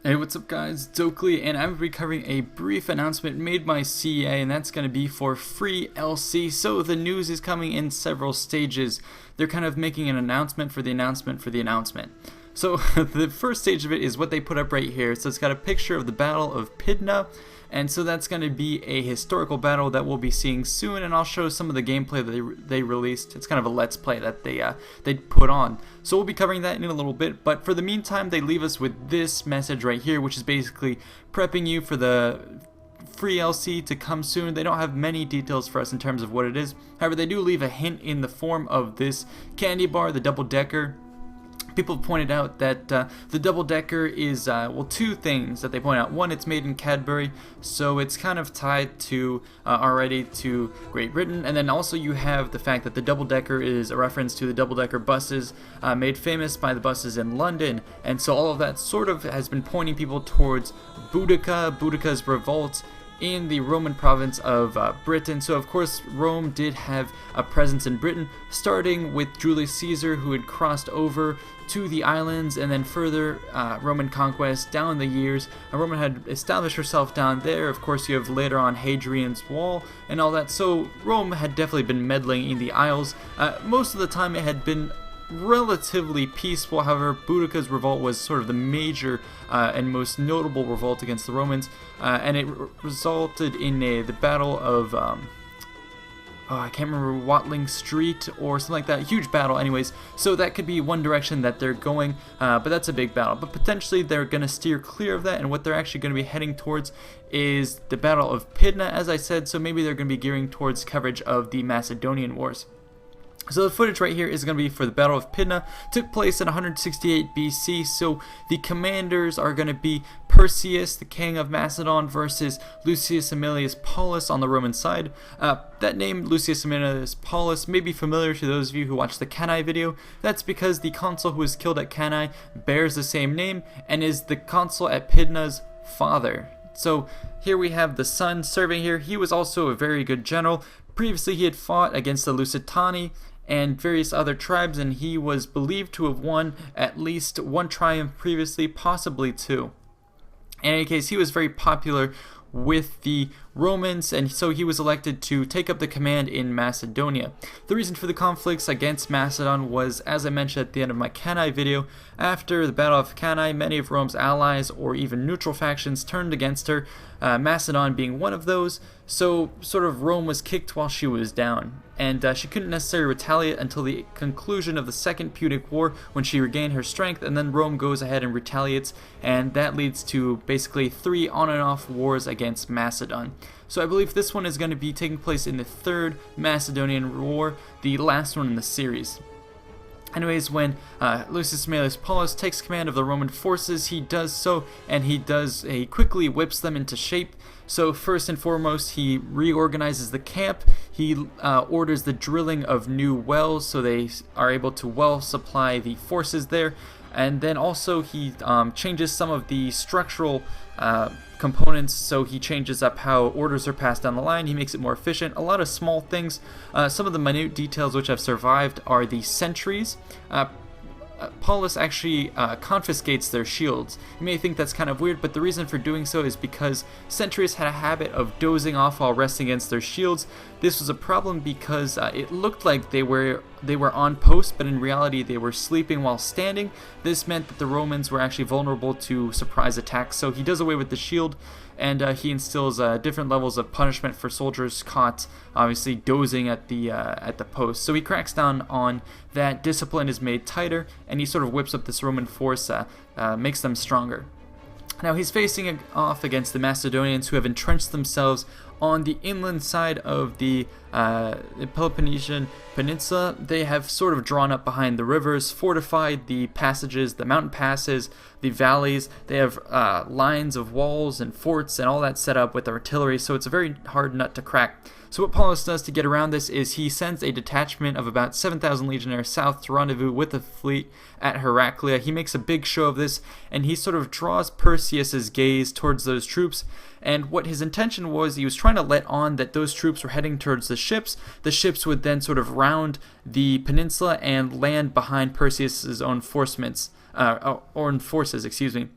Hey, what's up guys, it's Oakley, and I'm be covering a brief announcement made by CEA, and that's going to be for free LC. So the news is coming in several stages. They're kind of making an announcement for the announcement for the announcement. So the first stage of it is what they put up right here. So it's got a picture of the Battle of Pydna, and so that's going to be a historical battle that we'll be seeing soon, and I'll show some of the gameplay that they released. It's kind of a let's play that they put on. So we'll be covering that in a little bit, but for the meantime they leave us with this message right here, which is basically prepping you for the free LC to come soon. They don't have many details for us in terms of what it is. However, they do leave a hint in the form of this candy bar, the double-decker. People have pointed out that the double-decker is, well, two things that they point out. One, it's made in Cadbury, so it's kind of tied to already to Great Britain. And then also you have the fact that the double-decker is a reference to the double-decker buses made famous by the buses in London. And so all of that sort of has been pointing people towards Boudicca's revolt in the Roman province of Britain. So of course Rome did have a presence in Britain, starting with Julius Caesar, who had crossed over to the islands, and then further Roman conquest down the years. Rome had established herself down there. Of course you have later on Hadrian's Wall and all that. So Rome had definitely been meddling in the Isles. Most of the time it had been relatively peaceful. However, Boudicca's revolt was sort of the major and most notable revolt against the Romans, and it resulted in the Battle of I can't remember, Watling Street or something like that. Huge battle anyways, so that could be one direction that they're going, but that's a big battle. But potentially they're going to steer clear of that, and what they're actually going to be heading towards is the Battle of Pydna, as I said. So maybe they're going to be gearing towards coverage of the Macedonian Wars. So the footage right here is going to be for the Battle of Pydna. Took place in 168 BC, so the commanders are going to be Perseus, the king of Macedon, versus Lucius Aemilius Paulus on the Roman side. That name, Lucius Aemilius Paulus, may be familiar to those of you who watched the Cannae video. That's because the consul who was killed at Cannae bears the same name and is the consul at Pydna's father. So here we have the son serving here. He was also a very good general. Previously he had fought against the Lusitani and various other tribes, and he was believed to have won at least one triumph previously, possibly two. In any case, he was very popular with the Romans, and so he was elected to take up the command in Macedonia. The reason for the conflicts against Macedon was, as I mentioned at the end of my Cannae video, after the Battle of Cannae, many of Rome's allies or even neutral factions turned against her, Macedon being one of those. So sort of Rome was kicked while she was down, and she couldn't necessarily retaliate until the conclusion of the Second Punic War, when she regained her strength, and then Rome goes ahead and retaliates, and that leads to basically 3 on and off wars against Macedon. So I believe this one is going to be taking place in the Third Macedonian War, the last one in the series. Anyways, when Lucius Aemilius Paulus takes command of the Roman forces, he does so, and he quickly whips them into shape. So first and foremost, he reorganizes the camp. He orders the drilling of new wells, so they are able to well supply the forces there. And then also he changes some of the structural components, so he changes up how orders are passed down the line. He makes it more efficient. A lot of small things. Some of the minute details which have survived are the sentries. Paulus actually confiscates their shields. You may think that's kind of weird, but the reason for doing so is because sentries had a habit of dozing off while resting against their shields. This was a problem because it looked like they were on post, but in reality they were sleeping while standing. This meant that the Romans were actually vulnerable to surprise attacks, so he does away with the shield, and he instills different levels of punishment for soldiers caught obviously dozing at the post. So he cracks down on that. Discipline is made tighter, and he sort of whips up this Roman force, makes them stronger. Now he's facing off against the Macedonians, who have entrenched themselves on the inland side of the Peloponnesian Peninsula. They have sort of drawn up behind the rivers, fortified the passages, the mountain passes, the valleys. They have lines of walls and forts and all that set up with artillery, so it's a very hard nut to crack. So what Paulus does to get around this is he sends a detachment of about 7,000 legionnaires south to rendezvous with the fleet at Heraclea. He makes a big show of this, and he sort of draws Perseus's gaze towards those troops. And what his intention was, he was trying to let on that those troops were heading towards the ships. The ships would then sort of round the peninsula and land behind Perseus's own forces, excuse me.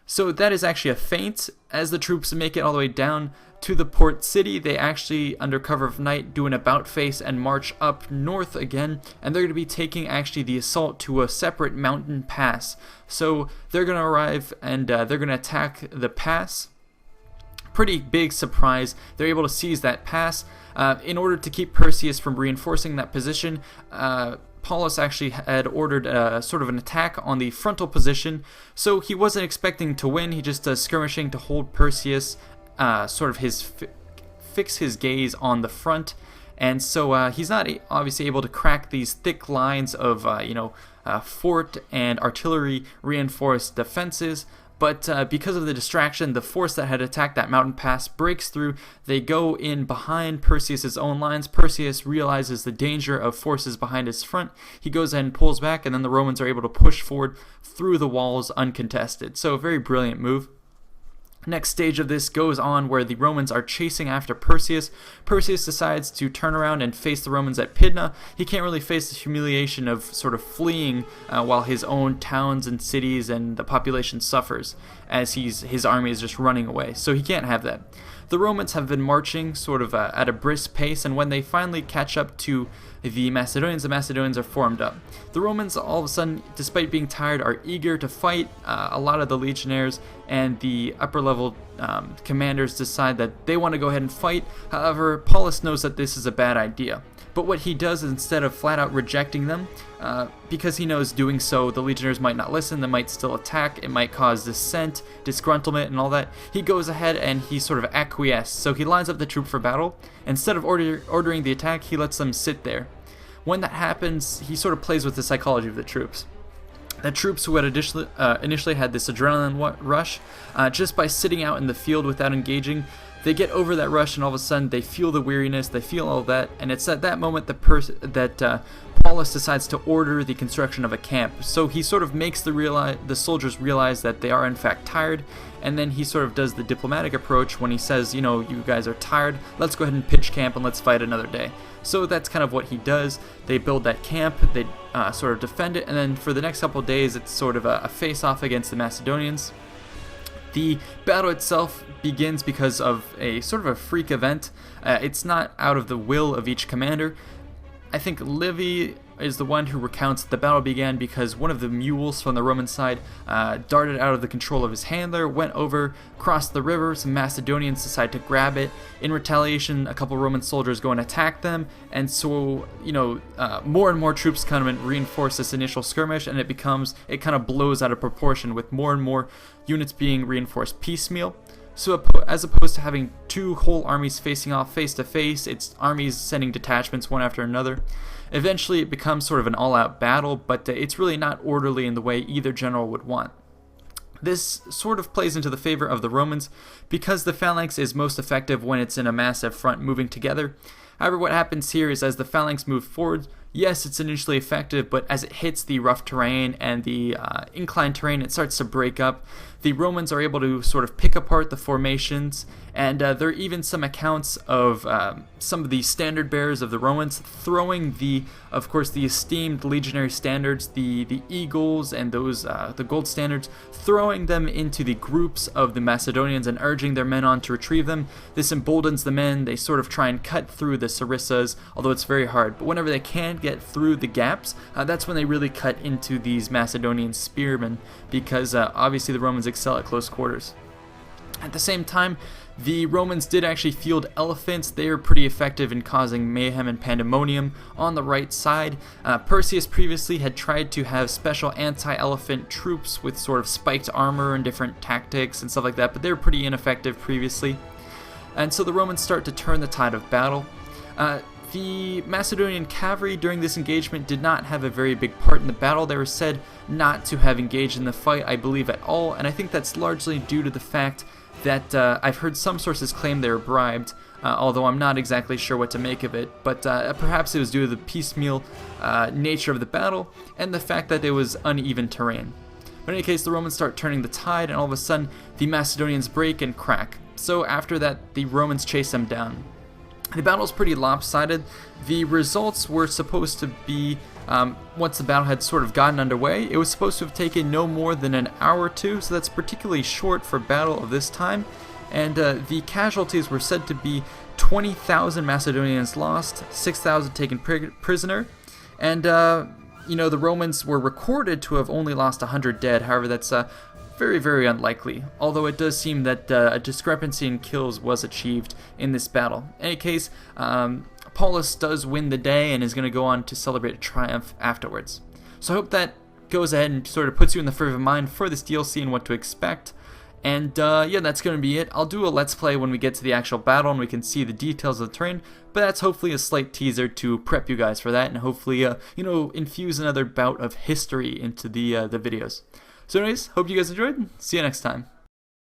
So that is actually a feint. As the troops make it all the way down to the port city, they actually, under cover of night, do an about face and march up north again, and they're going to be taking actually the assault to a separate mountain pass. So they're going to arrive and they're going to attack the pass. Pretty big surprise. They're able to seize that pass. In order to keep Perseus from reinforcing that position, Paulus actually had ordered sort of an attack on the frontal position, so he wasn't expecting to win. He just skirmishing to hold Perseus, sort of fix his gaze on the front, and so he's not obviously able to crack these thick lines of fort and artillery reinforced defenses. But because of the distraction, the force that had attacked that mountain pass breaks through. They go in behind Perseus's own lines. Perseus realizes the danger of forces behind his front. He goes ahead and pulls back, and then the Romans are able to push forward through the walls uncontested. So a very brilliant move. Next stage of this goes on where the Romans are chasing after Perseus. Perseus decides to turn around and face the Romans at Pydna. He can't really face the humiliation of sort of fleeing while his own towns and cities and the population suffers as his army is just running away. So he can't have that. The Romans have been marching sort of at a brisk pace, and when they finally catch up to the Macedonians are formed up. The Romans, all of a sudden, despite being tired, are eager to fight. A lot of the legionnaires and the upper level commanders decide that they want to go ahead and fight. However, Paulus knows that this is a bad idea. But what he does is, instead of flat out rejecting them, because he knows doing so the legionnaires might not listen, they might still attack, it might cause dissent, disgruntlement, and all that, he goes ahead and he sort of acquiesces. So he lines up the troop for battle. Instead of ordering the attack, he lets them sit there. When that happens, he sort of plays with the psychology of the troops. The troops who had initially had this adrenaline rush, just by sitting out in the field without engaging, they get over that rush, and all of a sudden they feel the weariness, they feel all that, and it's at that moment that Paulus decides to order the construction of a camp. So he sort of makes the soldiers realize that they are in fact tired, and then he sort of does the diplomatic approach when he says, you guys are tired, let's go ahead and pitch camp and let's fight another day. So that's kind of what he does. They build that camp, they sort of defend it, and then for the next couple of days it's sort of a face-off against the Macedonians. The battle itself begins because of a sort of a freak event. It's not out of the will of each commander. I think Livy is the one who recounts that the battle began because one of the mules from the Roman side darted out of the control of his handler, went over, crossed the river. Some Macedonians decide to grab it. In retaliation, a couple Roman soldiers go and attack them, and so more and more troops come and reinforce this initial skirmish, and it kind of blows out of proportion with more and more units being reinforced piecemeal. So as opposed to having two whole armies facing off face to face, it's armies sending detachments one after another. Eventually it becomes sort of an all-out battle, but it's really not orderly in the way either general would want. This sort of plays into the favor of the Romans because the phalanx is most effective when it's in a massive front moving together. However, what happens here is as the phalanx move forward, yes, it's initially effective, but as it hits the rough terrain and the inclined terrain, it starts to break up. The Romans are able to sort of pick apart the formations, and there are even some accounts of some of the standard bearers of the Romans throwing of course, the esteemed legionary standards, the eagles and those the gold standards, throwing them into the groups of the Macedonians and urging their men on to retrieve them. This emboldens the men. They sort of try and cut through the sarissas, although it's very hard. But whenever they can get through the gaps, that's when they really cut into these Macedonian spearmen, because obviously the Romans excel at close quarters. At the same time, the Romans did actually field elephants. They were pretty effective in causing mayhem and pandemonium on the right side. Perseus previously had tried to have special anti-elephant troops with sort of spiked armor and different tactics and stuff like that, but they were pretty ineffective previously. And so the Romans start to turn the tide of battle. The Macedonian cavalry during this engagement did not have a very big part in the battle. They were said not to have engaged in the fight, I believe, at all, and I think that's largely due to the fact that I've heard some sources claim they were bribed, although I'm not exactly sure what to make of it, but perhaps it was due to the piecemeal nature of the battle and the fact that it was uneven terrain. But in any case, the Romans start turning the tide, and all of a sudden the Macedonians break and crack. So after that, the Romans chase them down. The battle's pretty lopsided. The results were supposed to be, once the battle had sort of gotten underway, it was supposed to have taken no more than an hour or two, so that's particularly short for a battle of this time. And the casualties were said to be 20,000 Macedonians lost, 6,000 taken prisoner, and the Romans were recorded to have only lost 100 dead. However, that's very, very unlikely, although it does seem that a discrepancy in kills was achieved in this battle. In any case, Paulus does win the day and is going to go on to celebrate a triumph afterwards. So I hope that goes ahead and sort of puts you in the frame of mind for this DLC and what to expect. And yeah, that's going to be it. I'll do a Let's Play when we get to the actual battle and we can see the details of the terrain, but that's hopefully a slight teaser to prep you guys for that and hopefully, infuse another bout of history into the videos. So anyways, hope you guys enjoyed. See you next time.